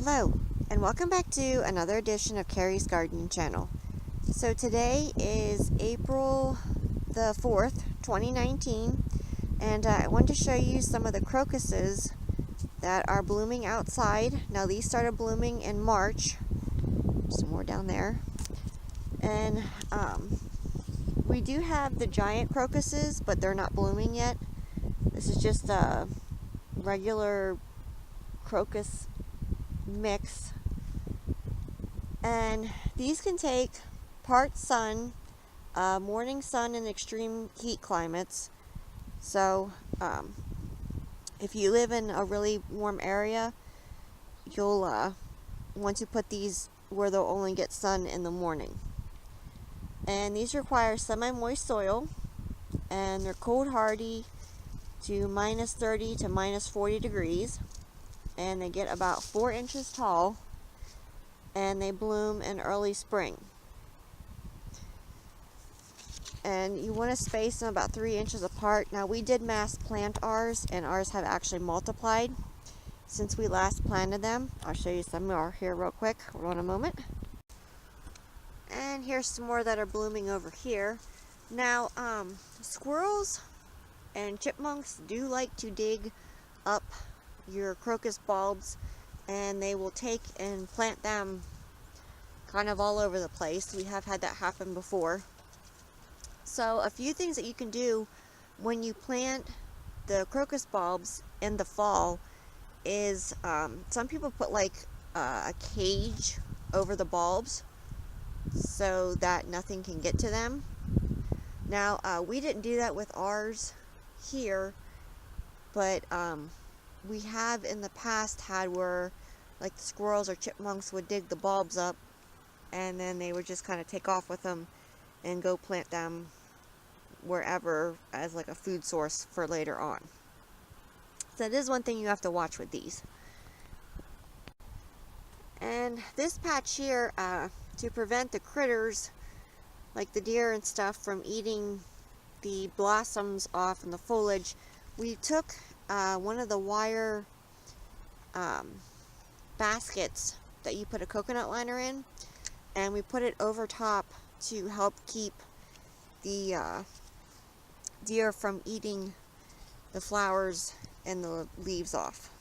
Hello, and welcome back to another edition of Carrie's Gardening Channel. So today is April the 4th, 2019, and I wanted to show you some of the crocuses that are blooming outside. Now these started blooming in March. Some more down there. And we do have the giant crocuses, but they're not blooming yet. This is just a regular crocus mix, and these can take part sun, morning sun in extreme heat climates. So if you live in a really warm area, you'll want to put these where they'll only get sun in the morning. And these require semi-moist soil, and they're cold hardy to minus 30 to minus 40 degrees. And they get about 4 inches tall, and they bloom in early spring. And you want to space them about 3 inches apart. Now we did mass plant ours, and ours have actually multiplied since we last planted them. I'll show you some more here real quick. Hold on a moment. And here's some more that are blooming over here. Now squirrels and chipmunks do like to dig up your crocus bulbs, and they will take and plant them kind of all over the place. We have had that happen before. So a few things that you can do when you plant the crocus bulbs in the fall is some people put like a cage over the bulbs so that nothing can get to them. Now we didn't do that with ours here, but we have in the past had where like the squirrels or chipmunks would dig the bulbs up, and then they would just kind of take off with them and go plant them wherever as like a food source for later on. So that is one thing you have to watch with these. And this patch here, to prevent the critters like the deer and stuff from eating the blossoms off and the foliage, we took one of the wire baskets that you put a coconut liner in, and we put it over top to help keep the deer from eating the flowers and the leaves off,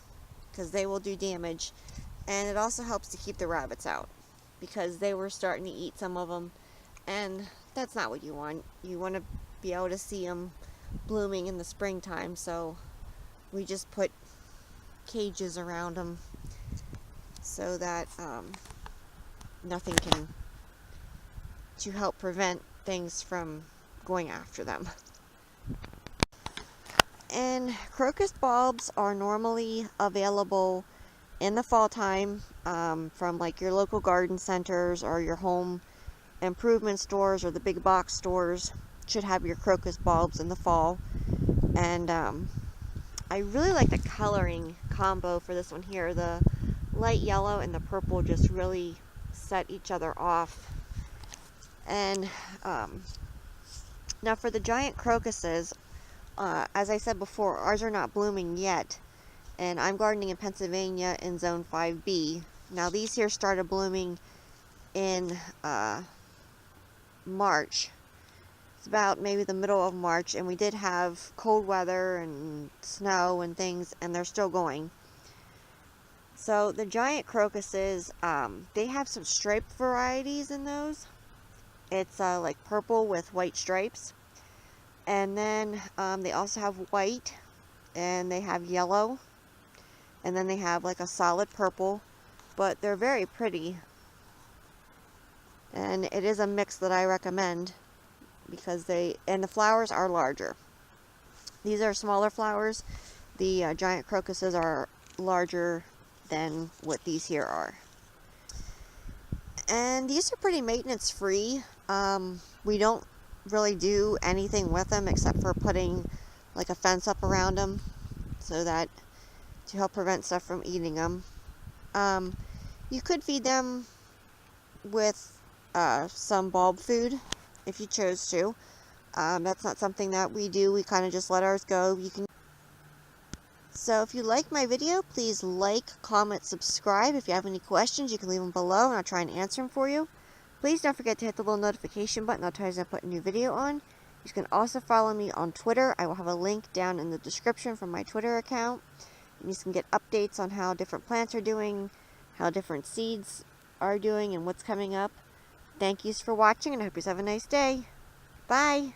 because they will do damage. And it also helps to keep the rabbits out, because they were starting to eat some of them, and that's not what you want. You want to be able to see them blooming in the springtime, so we just put cages around them so that nothing can, to help prevent things from going after them. And crocus bulbs are normally available in the fall time from like your local garden centers or your home improvement stores, or the big box stores should have your crocus bulbs in the fall. And I really like the coloring combo for this one here. The light yellow and the purple just really set each other off. And now for the giant crocuses, as I said before, ours are not blooming yet, and I'm gardening in Pennsylvania in zone 5B. Now these here started blooming in March. It's about maybe the middle of March, and we did have cold weather and snow and things, and they're still going. So the giant crocuses, they have some striped varieties in those. It's like purple with white stripes, and then they also have white, and they have yellow, and then they have like a solid purple, but they're very pretty, and it is a mix that I recommend, because the flowers are larger. These are smaller flowers. The giant crocuses are larger than what these here are. And these are pretty maintenance free. We don't really do anything with them except for putting like a fence up around them, so that to help prevent stuff from eating them. You could feed them with some bulb food if you chose to. That's not something that we do. We kind of just let ours go. You can So if you like my video, please like, comment, subscribe. If you have any questions, you can leave them below and I'll try and answer them for you. Please don't forget to hit the little notification button. I'll tell you as I put a new video on. You can also follow me on Twitter. I will have a link down in the description from my Twitter account. And you can get updates on how different plants are doing, how different seeds are doing, and what's coming up. Thank you for watching, and I hope you have a nice day. Bye!